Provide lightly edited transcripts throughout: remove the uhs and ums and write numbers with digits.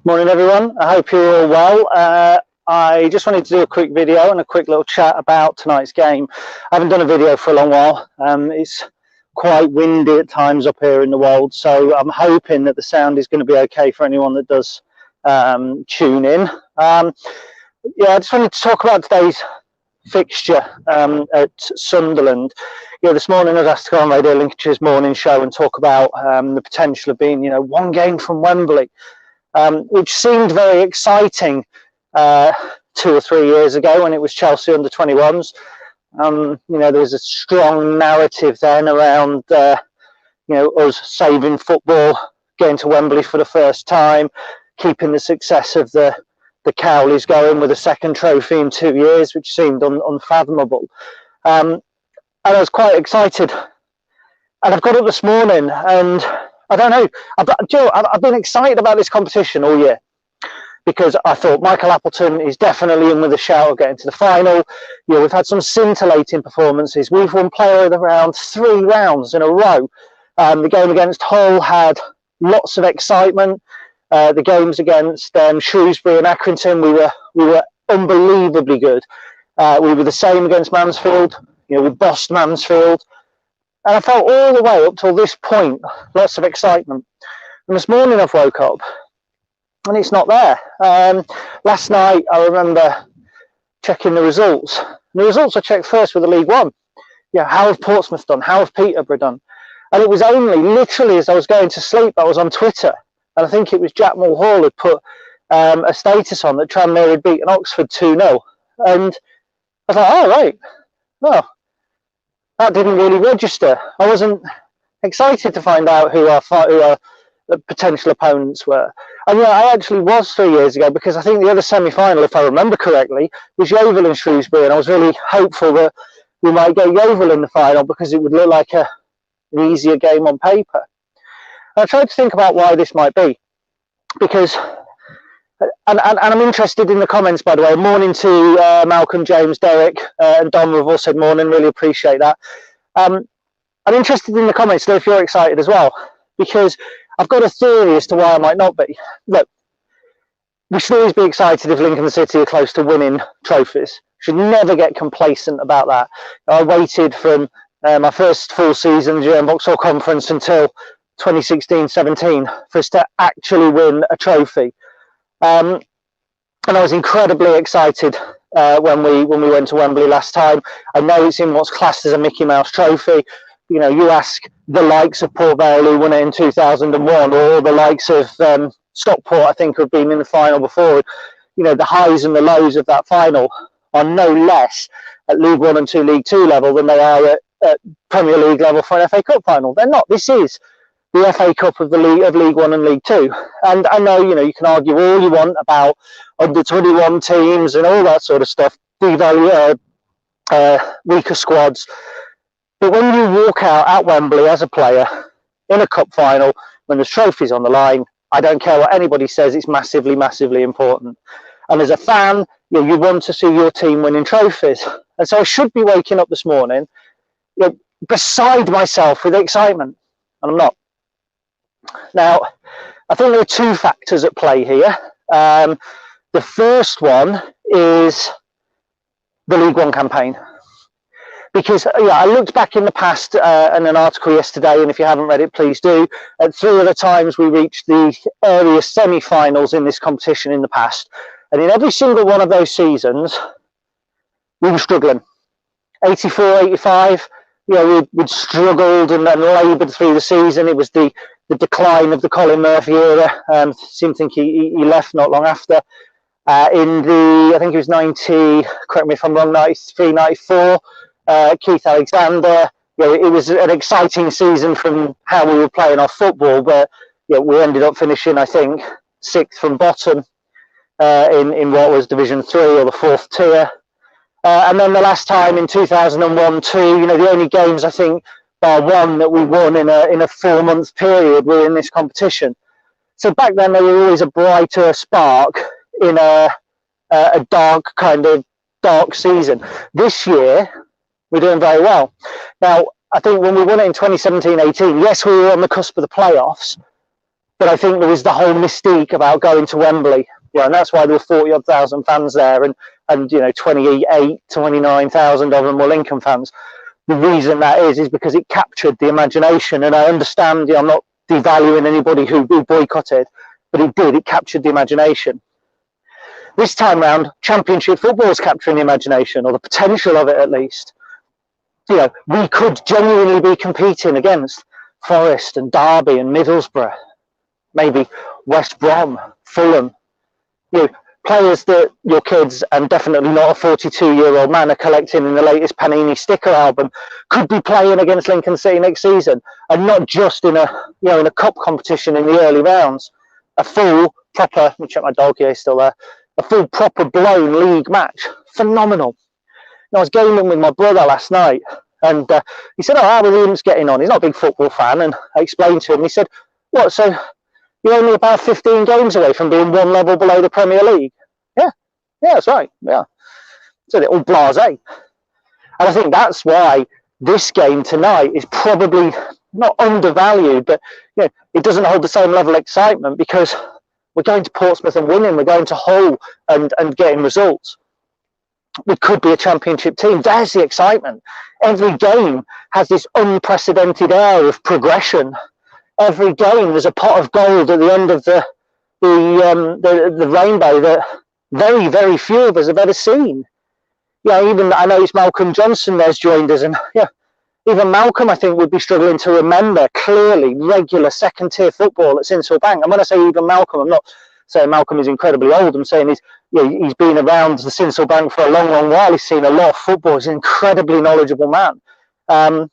Morning everyone, I hope you're all well. I just wanted to do a quick video and a quick little chat about tonight's game. I haven't done a video for a long while. It's quite windy at times up here in the Wold, so I'm hoping that the sound is going to be okay for anyone that does tune in. Yeah, I just wanted to talk about today's fixture at Sunderland. This morning I was asked to go on Radio Lincolnshire's morning show and talk about the potential of being, one game from Wembley. Which seemed very exciting 2 or 3 years ago when it was Chelsea under 21s. There was a strong narrative then around, us saving football, getting to Wembley for the first time, keeping the success of the Cowleys going with a second trophy in 2 years, which seemed unfathomable. And I was quite excited. And I've got up this morning and I don't know. I've been excited about this competition all year because I thought Michael Appleton is definitely in with a shout of getting to the final. We've had some scintillating performances. We've won player of the round 3 rounds in a row. The game against Hull had lots of excitement. The games against Shrewsbury and Accrington, we were unbelievably good. We were the same against Mansfield. We bossed Mansfield. And I felt all the way up till this point, lots of excitement. And this morning I've woke up and it's not there. Last night I remember checking the results. And the results I checked first were the League One. How have Portsmouth done? How have Peterborough done? And it was only literally as I was going to sleep, I was on Twitter. And I think it was Jack Mulhall had put a status on that Tranmere had beaten Oxford 2-0. And I was like, oh, right. Well, that didn't really register. I wasn't excited to find out who our potential opponents were. And I actually was 3 years ago because I think the other semi-final, if I remember correctly, was Yeovil and Shrewsbury, and I was really hopeful that we might get Yeovil in the final because it would look like an easier game on paper. And I tried to think about why this might be, because, and I'm interested in the comments, by the way. Morning to Malcolm, James, Derek, and Dom have all said morning. Really appreciate that. I'm interested in the comments, so if you're excited as well, because I've got a theory as to why I might not be. Look, we should always be excited if Lincoln City are close to winning trophies. Should never get complacent about that. I waited from my first full season during Vauxhall Conference until 2016-17 for us to actually win a trophy. And I was incredibly excited when we went to Wembley last time. I know it's in what's classed as a Mickey Mouse trophy. You ask the likes of Port Vale, who won it in 2001, or the likes of Stockport, I think, who have been in the final before. The highs and the lows of that final are no less at League One and League Two level than they are at Premier League level for an FA Cup final. They're not. This is the FA Cup of League One and League Two. And I know, you can argue all you want about under 21 teams and all that sort of stuff, devalue weaker squads. But when you walk out at Wembley as a player in a cup final, when there's trophies on the line, I don't care what anybody says, it's massively, massively important. And as a fan, you want to see your team winning trophies. And so I should be waking up this morning, beside myself with excitement, and I'm not. Now, I think there are 2 factors at play here. The first one is the League One campaign. Because I looked back in the past in an article yesterday, and if you haven't read it, please do. At 3 other times we reached the area semi-finals in this competition in the past. And in every single one of those seasons, we were struggling. 84, 85, we'd struggled and laboured through the season. It was the decline of the Colin Murphy era. Seemed to think he left not long after. In the, I think it was 90, correct me if I'm wrong, 93, 94, Keith Alexander. It was an exciting season from how we were playing our football, but we ended up finishing, I think, 6th from bottom in what was Division 3 or the 4th tier. And then the last time in 2001-2, the only games I think bar one that we won in a 4-month period were in this competition. So back then they were always a brighter spark in a dark season. This year we're doing very well. Now I think when we won it in 2017-18, yes, we were on the cusp of the playoffs, But I think there was the whole mystique about going to Wembley, and that's why there were 40-odd thousand fans there, and 28, 29,000 of them were Lincoln fans. The reason that is because it captured the imagination, and I understand, I'm not devaluing anybody who boycotted, but it did, it captured the imagination. This time round, Championship football is capturing the imagination, or the potential of it at least. We could genuinely be competing against Forest and Derby and Middlesbrough, maybe West Brom, Fulham, players that your kids, and definitely not a 42-year-old man, are collecting in the latest Panini sticker album, could be playing against Lincoln City next season, and not just in a cup competition in the early rounds. A full proper, let me check my dog here, he's still there. A full proper blown league match, phenomenal. I was gaming with my brother last night, and he said, how are the Imps getting on? He's not a big football fan, and I explained to him. He said, what? So you're only about 15 games away from being one level below the Premier League? Yeah, that's right. Yeah. So they're all blasé. And I think that's why this game tonight is probably not undervalued, but it doesn't hold the same level of excitement because we're going to Portsmouth and winning. We're going to Hull and getting results. We could be a Championship team. There's the excitement. Every game has this unprecedented air of progression. Every game there's a pot of gold at the end of the rainbow that very, very few of us have ever seen. Even I know it's Malcolm Johnson there's joined us, and even Malcolm I think would be struggling to remember clearly regular second-tier football at Sincil Bank. And when I say even Malcolm, I'm not saying Malcolm is incredibly old. I'm saying he's been around the Sincil Bank for a long, long while. He's seen a lot of football. He's an incredibly knowledgeable man. And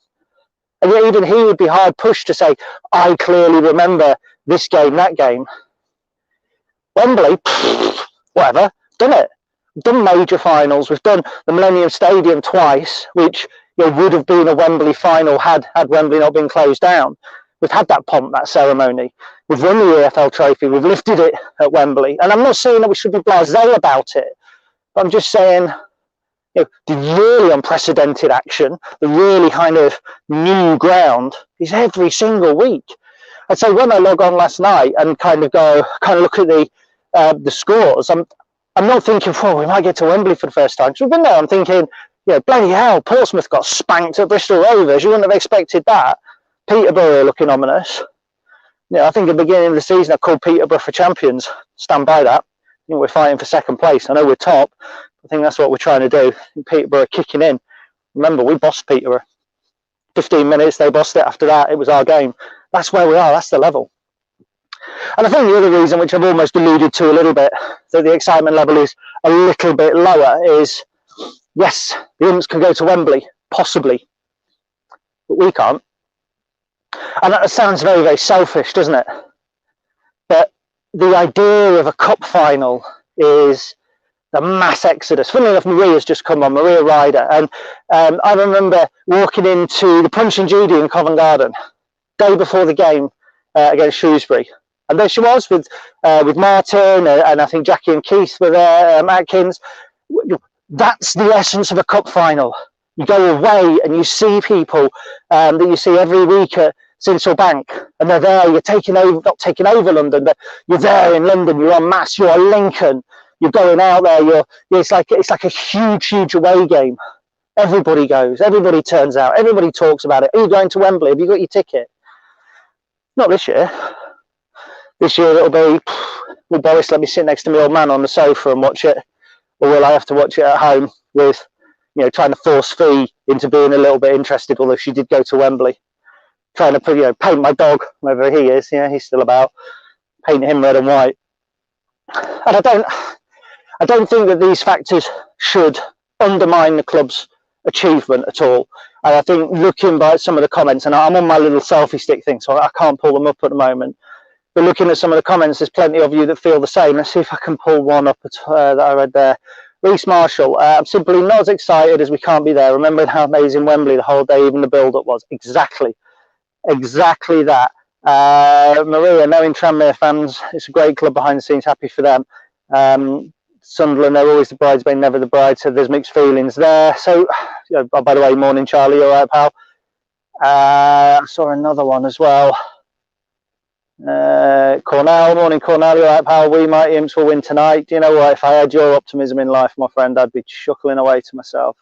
yet even he would be hard pushed to say, I clearly remember this game, that game. Wembley, whatever, done it. We've done major finals. We've done the Millennium Stadium twice, which would have been a Wembley final had Wembley not been closed down. We've had that pomp, that ceremony. We've won the EFL trophy. We've lifted it at Wembley. And I'm not saying that we should be blasé about it, but I'm just saying, the really unprecedented action, the really kind of new ground is every single week. I'd say when I log on last night and kind of look at the scores, I'm not thinking, we might get to Wembley for the first time. So we've been there, I'm thinking, bloody hell, Portsmouth got spanked at Bristol Rovers. You wouldn't have expected that. Peterborough looking ominous. I think at the beginning of the season I called Peterborough for champions. Stand by that. I think we're fighting for second place. I know we're top. I think that's what we're trying to do. Peterborough kicking in. Remember, we bossed Peterborough. 15 minutes, they bossed it. After that, it was our game. That's where we are. That's the level. And I think the other reason, which I've almost alluded to a little bit, that the excitement level is a little bit lower is, yes, the Imps can go to Wembley, possibly, but we can't. And that sounds very, very selfish, doesn't it? But the idea of a cup final is the mass exodus. Funnily enough, Maria's just come on, Maria Ryder. And I remember walking into the Punch and Judy in Covent Garden, day before the game against Shrewsbury. And there she was with Martin, and I think Jackie and Keith were there, Atkins. That's the essence of a cup final. You go away and you see people that you see every week at Sincil Bank, and they're there. You're not taking over London, but you're there in London. You're en masse. You're Lincoln. You're going out there. It's like a huge away game. Everybody goes. Everybody turns out. Everybody talks about it. Are you going to Wembley? Have you got your ticket? Not this year. This year it'll be, will Boris let me sit next to my old man on the sofa and watch it, or will I have to watch it at home with, trying to force Fee into being a little bit interested, although she did go to Wembley. Trying to paint my dog, wherever he is, he's still about, paint him red and white. And I don't think that these factors should undermine the club's achievement at all. And I think looking by some of the comments, and I'm on my little selfie stick thing, so I can't pull them up at the moment, but looking at some of the comments, there's plenty of you that feel the same. Let's see if I can pull one up that I read there. Reece Marshall, I'm simply not as excited as we can't be there. Remembering how amazing Wembley the whole day, even the build-up was. Exactly that. Maria, knowing Tranmere fans, it's a great club behind the scenes, happy for them. Sunderland, they're always the bridesmaid, never the bride, so there's mixed feelings there. So, oh, by the way, morning Charlie, you all right, pal? I saw another one as well. Cornell, morning Cornell, you're right pal, we might Imps will win tonight. Do you know what, if I had your optimism in life, my friend, I'd be chuckling away to myself.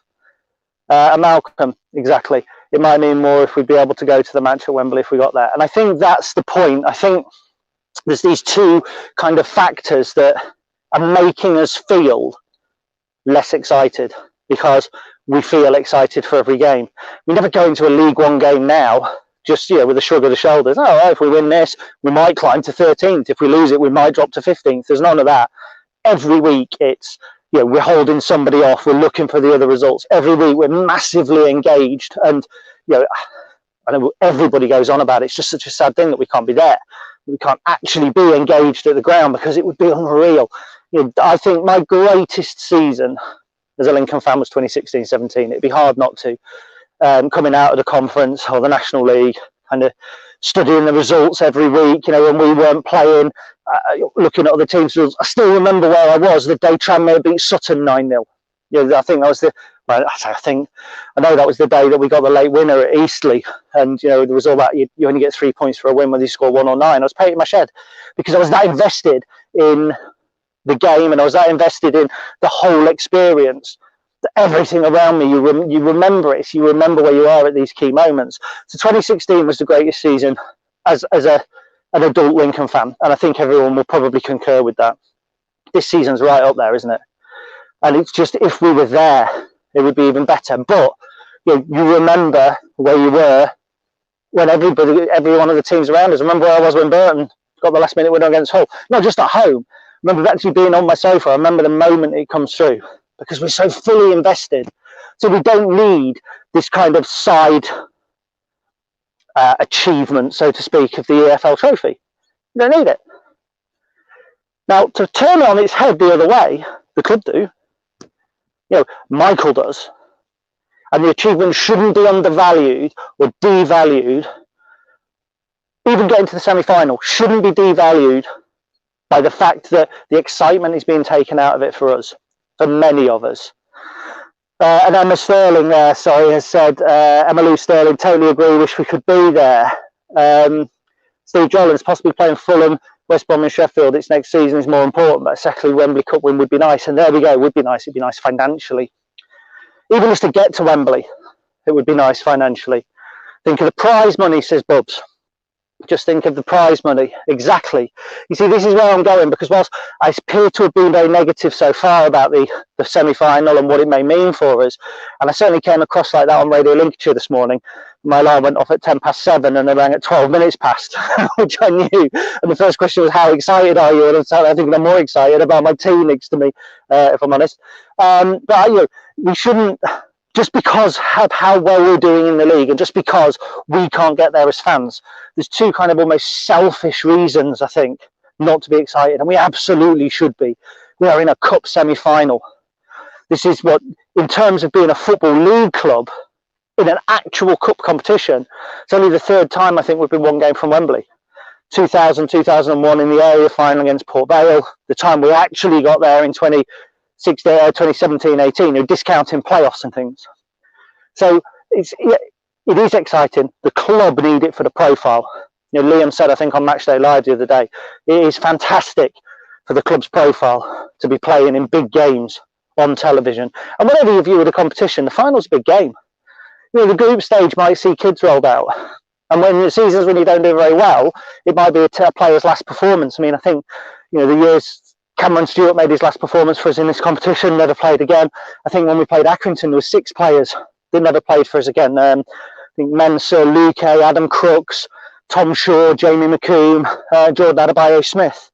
And Malcolm, exactly, it might mean more if we'd be able to go to the match at Wembley if we got there. And I think that's the point. I think there's these two kind of factors that are making us feel less excited, because we feel excited for every game. We never go into a League One game now just, you know, with a shrug of the shoulders. Oh, if we win this, we might climb to 13th. If we lose it, we might drop to 15th. There's none of that. Every week it's, you know, we're holding somebody off. We're looking for the other results. Every week we're massively engaged. And, you know, I know everybody goes on about it. It's just such a sad thing that we can't be there. We can't actually be engaged at the ground, because it would be unreal. You know, I think my greatest season as a Lincoln fan was 2016-17. It'd be hard not to. Coming out of the conference or the National League, kind of studying the results every week, you know, when we weren't playing, looking at other teams' results. I still remember where I was the day Tranmere beat Sutton 9-0. You know, I think that was the, well, I know that was the day that we got the late winner at Eastleigh, and you know, there was all that you only get 3 points for a win whether you score 1 or 9. I was painting my shed because I was that invested in the game, and I was that invested in the whole experience. Everything around me, you remember it. You remember where you are at these key moments. So 2016 was the greatest season as an adult Lincoln fan, and I think everyone will probably concur with that. This season's right up there, isn't it? And it's just, if we were there, it would be even better. But you remember where you were when every one of the teams around us. Remember where I was when Burton got the last minute winner against Hull. Not just at home. Remember actually being on my sofa. I remember the moment it comes through, because we're so fully invested. So we don't need this kind of side achievement, so to speak, of the EFL trophy. We don't need it. Now, to turn it on its head the other way, the club do. You know, Michael does. And the achievement shouldn't be undervalued or devalued. Even getting to the semi-final shouldn't be devalued by the fact that the excitement is being taken out of it for us. For many of us. And Emma Sterling there, sorry, has said, Emma Lou Sterling, totally agree, wish we could be there. Steve Jollins, possibly playing Fulham, West Brom and Sheffield, its next season is more important, but a secondary Wembley Cup win would be nice. And there we go, it would be nice. It'd be nice financially. Even just to get to Wembley, it would be nice financially. Think of the prize money, says Bubs. Just think of the prize money. Exactly. You see, this is where I'm going, because whilst I appear to have been very negative so far about the semi-final and what it may mean for us, and I certainly came across like that on Radio Lincolnshire this morning. My alarm went off at 7:10 and they rang at 12 minutes past, which I knew. And the first question was, how excited are you? And I think I'm more excited about my tea next to me, if I'm honest. But you know, we shouldn't, just because of how well we're doing in the league, and just because we can't get there as fans, there's two kind of almost selfish reasons, I think, not to be excited. And we absolutely should be. We are in a cup semi-final. This is what, in terms of being a football league club, in an actual cup competition, it's only the third time I think we've been one game from Wembley. 2000, 2001 in the area final against Port Vale. The time we actually got there in 2017-18, discounting playoffs and things. So it is exciting. The club need it for the profile. You know, Liam said, I think on Matchday Live the other day, it is fantastic for the club's profile to be playing in big games on television. And whenever you view the competition, the final's a big game. You know, the group stage might see kids rolled out. And when the seasons when you don't do very well, it might be a player's last performance. I mean, I think, you know, the years Cameron Stewart made his last performance for us in this competition, never played again. I think when we played Accrington, there were 6 players that never played for us again. I think Mensah, Luque, Adam Crooks, Tom Shaw, Jamie McComb, Jordan Adebayo-Smith.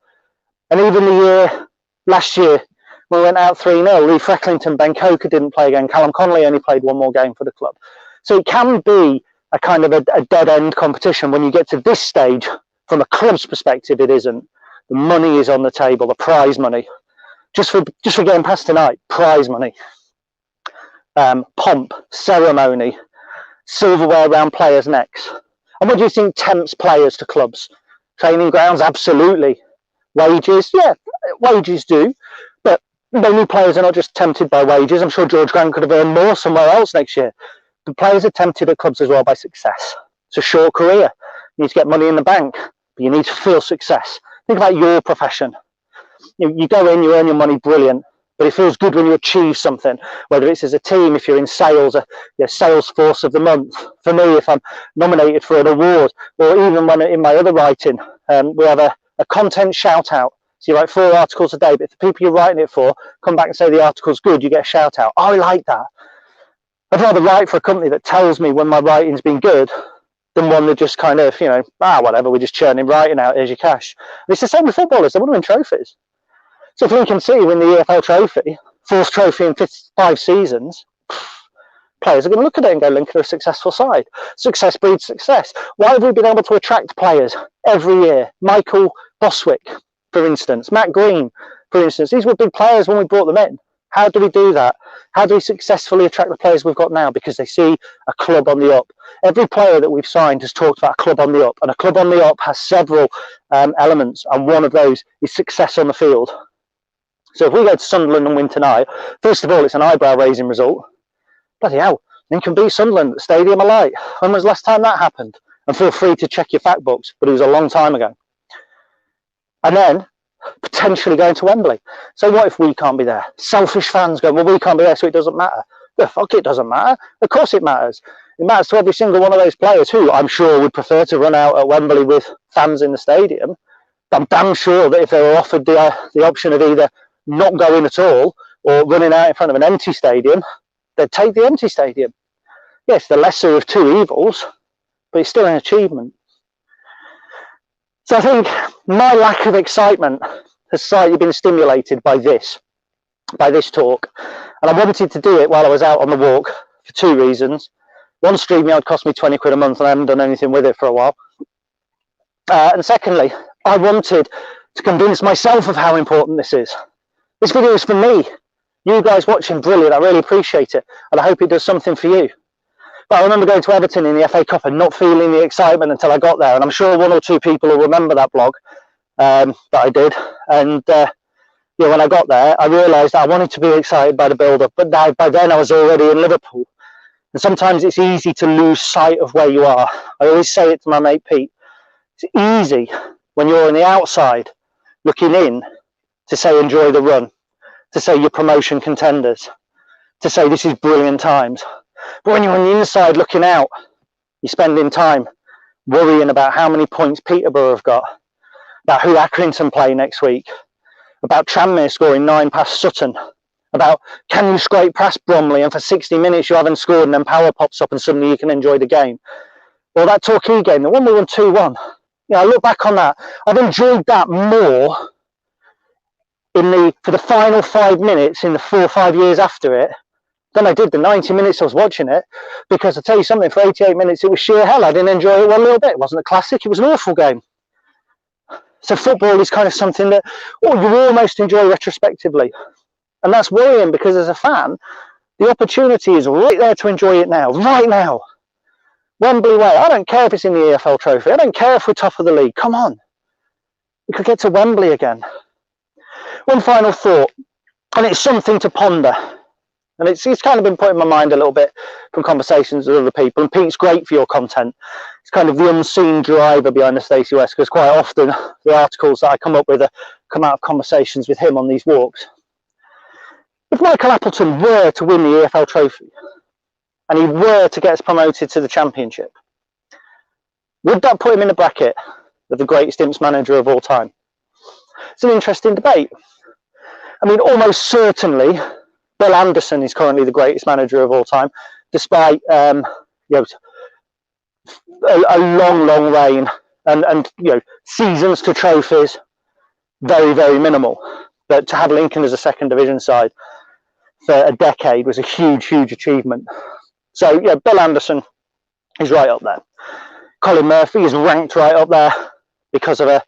And even the year last year, we went out 3-0. Lee Frecklington, Ben Coker didn't play again. Callum Connolly only played 1 more game for the club. So it can be a kind of a dead-end competition. When you get to this stage, from a club's perspective, it isn't. The money is on the table, the prize money. Just for getting past tonight, prize money. Pomp, ceremony, silverware around players' necks. And what do you think tempts players to clubs? Training grounds, absolutely. Wages, yeah, wages do. But many players are not just tempted by wages. I'm sure George Grant could have earned more somewhere else next year. The players are tempted at clubs as well by success. It's a short career. You need to get money in the bank. but you need to feel success. Think about your profession. You go in, you earn your money, brilliant. But it feels good when you achieve something, whether it's as a team, if you're in sales, sales force of the month. For me, if I'm nominated for an award, or even when in my other writing, we have a content shout out. So you write 4 articles a day, but if the people you're writing it for come back and say the article's good, you get a shout out. Oh, I like that. I'd rather write for a company that tells me when my writing's been good than one that just kind of, whatever, we're just churning writing out, here's your cash. And it's the same with footballers, they want to win trophies. So if Lincoln City win the EFL trophy, 4th trophy in 5 seasons, players are going to look at it and go, Lincoln are a successful side. Success breeds success. Why have we been able to attract players every year? Michael Boswick, for instance, Matt Green, for instance. These were big players when we brought them in. How do we do that? How do we successfully attract the players we've got now? Because they see a club on the up. Every player that we've signed has talked about a club on the up, and a club on the up has several elements, and one of those is success on the field. So if we go to Sunderland and win tonight, first of all, it's an eyebrow-raising result. Bloody hell, Lincoln beat Sunderland at the Stadium of Light. When was the last time that happened? And feel free to check your fact books, but it was a long time ago. And then, potentially going to Wembley. So what if we can't be there? Selfish fans go, well, we can't be there, so it doesn't matter. The fuck, it doesn't matter. Of course it matters. It matters to every single one of those players who, I'm sure, would prefer to run out at Wembley with fans in the stadium. I'm damn sure that if they were offered the option of either not going at all or running out in front of an empty stadium, they'd take the empty stadium. Yes, the lesser of 2 evils, but it's still an achievement. So I think my lack of excitement has slightly been stimulated by this talk. And I wanted to do it while I was out on the walk for 2 reasons. One, StreamYard cost me 20 quid a month and I haven't done anything with it for a while. And secondly, I wanted to convince myself of how important this is. This video is for me. You guys watching, brilliant. I really appreciate it. And I hope it does something for you. But I remember going to Everton in the FA Cup and not feeling the excitement until I got there. And I'm sure 1 or 2 people will remember that blog that I did. And when I got there, I realised that I wanted to be excited by the build-up. But by then I was already in Liverpool. And sometimes it's easy to lose sight of where you are. I always say it to my mate Pete. It's easy when you're on the outside looking in to say enjoy the run, to say you're promotion contenders, to say this is brilliant times. But when you're on the inside looking out, you're spending time worrying about how many points Peterborough have got, about who Accrington play next week, about Tranmere scoring 9 past Sutton, about can you scrape past Bromley and for 60 minutes you haven't scored and then power pops up and suddenly you can enjoy the game. Or that Torquay game, the one we won 2-1. I look back on that, I've enjoyed that more for the final 5 minutes in the 4 or 5 years after it than I did the 90 minutes I was watching it, because I'll tell you something, for 88 minutes it was sheer hell. I didn't enjoy it one little bit. It wasn't a classic, it was an awful game. So football is kind of something that you almost enjoy retrospectively. And that's worrying, because as a fan, the opportunity is right there to enjoy it now, right now. Wembley Way, I don't care if it's in the EFL trophy, I don't care if we're top of the league, come on. We could get to Wembley again. One final thought, and it's something to ponder. And it's kind of been put in my mind a little bit from conversations with other people. And Pete's great for your content. It's kind of the unseen driver behind the Stacey West, because quite often the articles that I come up with come out of conversations with him on these walks. If Michael Appleton were to win the EFL trophy, and he were to get us promoted to the Championship, would that put him in a bracket of the greatest Imps manager of all time? It's an interesting debate. I mean, almost certainly, Bill Anderson is currently the greatest manager of all time, despite a long reign and seasons to trophies, very, very minimal. But to have Lincoln as a 2nd division side for a decade was a huge, huge achievement. So, Bill Anderson is right up there. Colin Murphy is ranked right up there because of a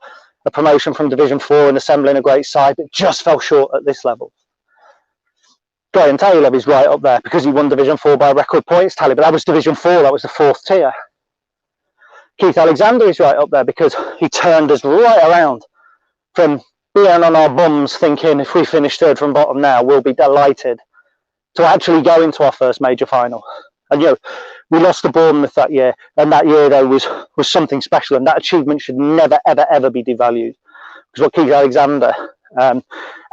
promotion from Division 4 and assembling a great side, but just fell short at this level. Graham Taylor is right up there because he won Division 4 by record points tally, but that was Division 4, that was the 4th tier. Keith Alexander is right up there because he turned us right around from being on our bums thinking if we finish 3rd from bottom now, we'll be delighted, to actually go into our first major final. And We lost to Bournemouth that year, and that year though was something special, and that achievement should never, ever, ever be devalued. Because what Keith Alexander and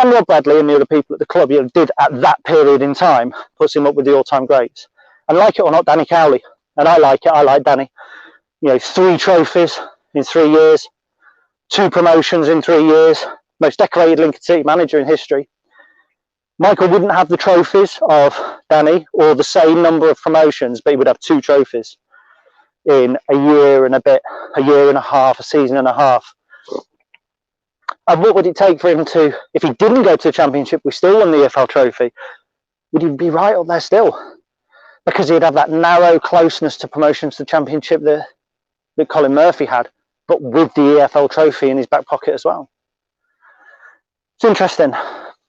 Rob Bradley and the other people at the club did at that period in time puts him up with the all-time greats. And like it or not, Danny Cowley, and I like it. I like Danny. 3 trophies in 3 years, 2 promotions in 3 years, most decorated Lincoln City manager in history. Michael wouldn't have the trophies of Danny or the same number of promotions, but he would have 2 trophies in a year and a bit, a year and a half, a season and a half. And what would it take for him to, if he didn't go to the Championship, we still won the EFL trophy, would he be right up there still? Because he'd have that narrow closeness to promotion to the Championship that Colin Murphy had, but with the EFL trophy in his back pocket as well. It's interesting.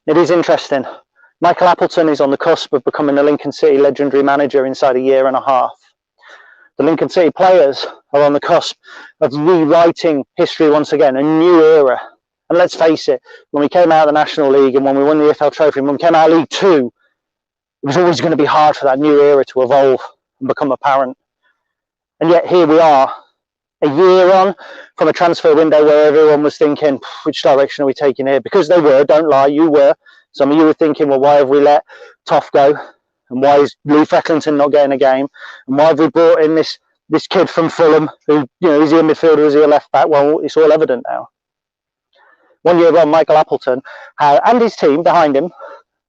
It is interesting. Michael Appleton is on the cusp of becoming a Lincoln City legendary manager inside a year and a half. The Lincoln City players are on the cusp of rewriting history once again, a new era. And let's face it, when we came out of the National League and when we won the EFL trophy and when we came out of League Two, it was always going to be hard for that new era to evolve and become apparent. And yet here we are, a year on from a transfer window where everyone was thinking, which direction are we taking here? Because they were, don't lie, you were. Some of you were thinking, well, why have we let Toff go? And why is Lee Fecklington not getting a game? And why have we brought in this kid from Fulham who, is he a midfielder, is he a left back? Well, it's all evident now. 1 year on, Michael Appleton and his team behind him,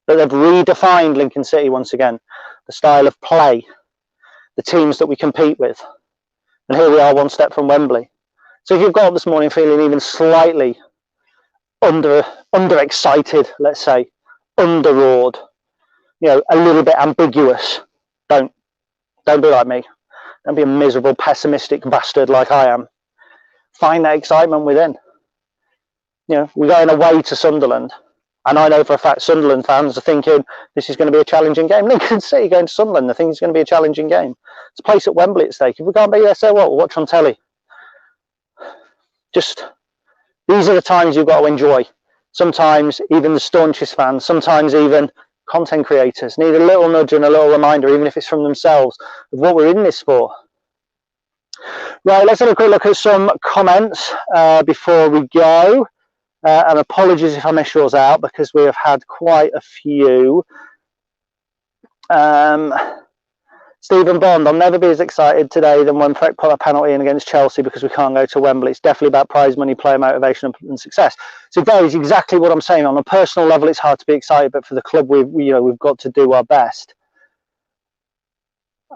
that they've redefined Lincoln City once again, the style of play, the teams that we compete with. And here we are, one step from Wembley. So if you've got up this morning feeling even slightly underexcited, let's say, underawed, a little bit ambiguous, don't be like me. Don't be a miserable, pessimistic bastard like I am. Find that excitement within. We're going away to Sunderland. And I know for a fact Sunderland fans are thinking this is going to be a challenging game. Lincoln City going to Sunderland, I think it's going to be a challenging game. It's a place at Wembley at stake. If we can't be there, so what? We'll watch on telly. Just, these are the times you've got to enjoy. Sometimes even the staunchest fans, sometimes even content creators need a little nudge and a little reminder, even if it's from themselves, of what we're in this for. Right, let's have a quick look at some comments before we go. And apologies if I miss yours out because we have had quite a few. Stephen Bond, I'll never be as excited today than when Freck put a penalty in against Chelsea because we can't go to Wembley. It's definitely about prize money, player motivation and success. So that is exactly what I'm saying. On a personal level, it's hard to be excited, but for the club, we've got to do our best.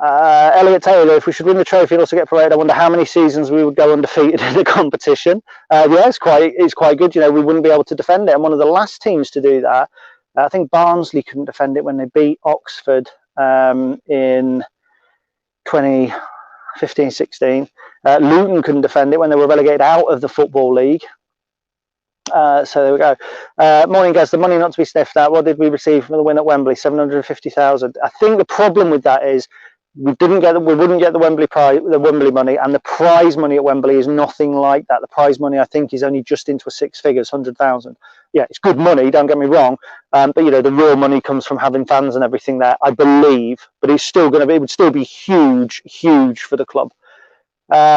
Elliot Taylor, if we should win the trophy and also get promoted, I wonder how many seasons we would go undefeated in the competition. Yeah, it's quite good. We wouldn't be able to defend it. And one of the last teams to do that, I think Barnsley couldn't defend it when they beat Oxford in 2015-16. Luton couldn't defend it when they were relegated out of the Football League. So there we go. Morning, guys. The money not to be sniffed at. What did we receive from the win at Wembley? 750,000. I think the problem with that is we wouldn't get the Wembley prize, the Wembley money, and the prize money at Wembley is nothing like that. The prize money, I think, is only just into a 6 figures, 100,000. Yeah, it's good money. Don't get me wrong, but the real money comes from having fans and everything there, I believe. But it would still be huge for the club.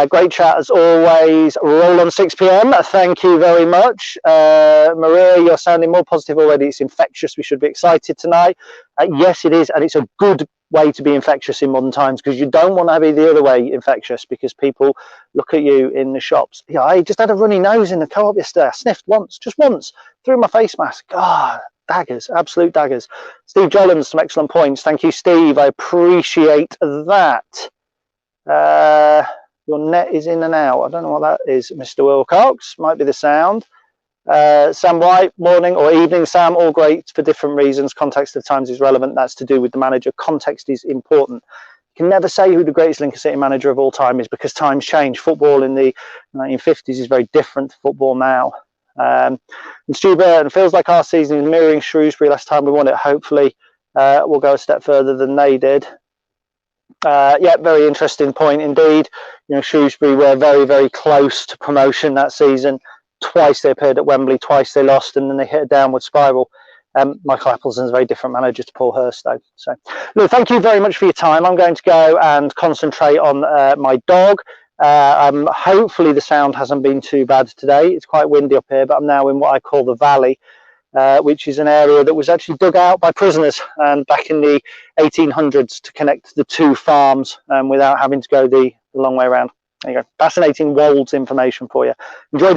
Great chat as always. Roll on 6 p.m. Thank you very much. Maria, you're sounding more positive already. It's infectious. We should be excited tonight. Yes, it is. And it's a good way to be infectious in modern times because you don't want to be the other way infectious because people look at you in the shops. Yeah, I just had a runny nose in the co-op yesterday. I sniffed just once through my face mask. God, daggers, absolute daggers. Steve Jollins, some excellent points. Thank you, Steve. I appreciate that. Your net is in and out. I don't know what that is, Mr. Wilcox. Might be the sound. Sam White, morning or evening, Sam. All great for different reasons. Context of times is relevant. That's to do with the manager. Context is important. You can never say who the greatest Lincoln City manager of all time is because times change. Football in the 1950s is very different to football now. And Stu Burton, feels like our season is mirroring Shrewsbury last time we won it. Hopefully we'll go a step further than they did. Yeah, very interesting point indeed. Shrewsbury were very, very close to promotion that season. Twice they appeared at Wembley, twice they lost, and then they hit a downward spiral. Michael Appleton's a very different manager to Paul Hurst, though. So, look, thank you very much for your time. I'm going to go and concentrate on my dog. Hopefully the sound hasn't been too bad today. It's quite windy up here, but I'm now in what I call the valley, which is an area that was actually dug out by prisoners back in the 1800s to connect the two farms without having to go the long way around. There you go. Fascinating Wolds information for you. Enjoy the